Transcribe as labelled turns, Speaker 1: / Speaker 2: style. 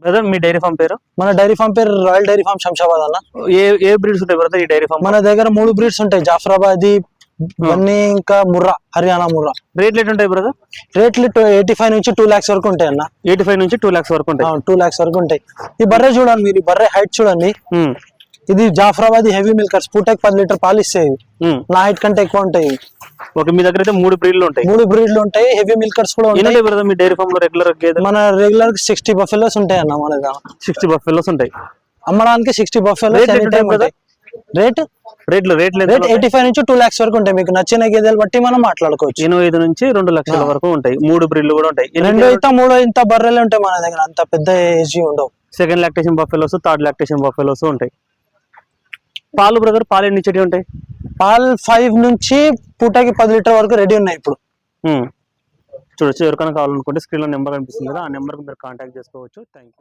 Speaker 1: Brother మీ dairy farm పేరు?
Speaker 2: మన dairy farm పేరు రాయల్ డైరీ ఫామ్ శంషాబాద్ అన్న.
Speaker 1: ఏ బ్రీడ్స్ ఉంటాయి బ్రదర్ ఈ డైరీ ఫామ్?
Speaker 2: మన దగ్గర 3 బ్రీడ్స్ ఉంటాయి, జాఫ్రాబాదీ, బన్నీ, ఇంకా ముర్రా, హర్యానా ముర్రా.
Speaker 1: రేట్లు ఎట్లా ఉంటాయి బ్రదర్?
Speaker 2: రేట్లు 85 నుంచి 2 lakhs వరకు ఉంటాయి అన్న.
Speaker 1: 85 నుంచి 2 lakhs వరకు ఉంటాయి.
Speaker 2: 2 lakhs వరకు ఉంటాయి. ఈ బర్రె చూడండి మీరు, ఈ బర్రె హైట్ చూడండి. ఇది జాఫ్రాబాదీ హెవీ మిల్కర్స్, పూటకి 10 లీటర్ పాలు ఇస్తాయి. నా హైట్ కంటే ఎక్కువ ఉంటాయి.
Speaker 1: ఓకే, మీ దగ్గర అయితే 3 బ్రీడ్లు ఉంటాయి.
Speaker 2: 3 బ్రీడ్లు ఉంటాయి, హెవీ మిల్కర్స్ కూడా ఉంటాయి.
Speaker 1: బ్రదర్ మీ డైరీ ఫామ్ లో రెగ్యులర్
Speaker 2: మన రెగ్యులర్ 60 బఫెలోస్ ఉంటాయి అన్న. మన దగ్గర
Speaker 1: 60 బఫెలోస్ ఉంటాయి.
Speaker 2: అమ్మడానికి 60 బఫెలోస్. రేట్ 85 నుంచి 2 lakhs వరకు ఉంటాయి. మీకు నచ్చిన గేదెలు బట్టి మనం మాట్లాడుకోవచ్చు.
Speaker 1: 85 నుంచి 2 లక్షల వరకు ఉంటాయి. 3 బ్రీడ్లు కూడా ఉంటాయి.
Speaker 2: 2 ఇంత బర్రెలు ఉంటాయి మన దగ్గర, అంత పెద్ద ఏజ్ ఉండవు.
Speaker 1: Second lactation buffaloes, third lactation buffaloes ఉంటాయి. పాలు బ్రదర్, పాలు ఎన్ని చెట్టు ఉంటాయి?
Speaker 2: పాలు 5 నుంచి పూటకి 10 లీటర్ వరకు రెడీ ఉన్నాయి ఇప్పుడు.
Speaker 1: చూడొచ్చు. ఎవరికైనా కావాలనుకుంటే స్క్రీన్ లో నెంబర్ కనిపిస్తుంది కదా, ఆ నెంబర్ కి మీరు కాంటాక్ట్ చేసుకోవచ్చు. Thank you.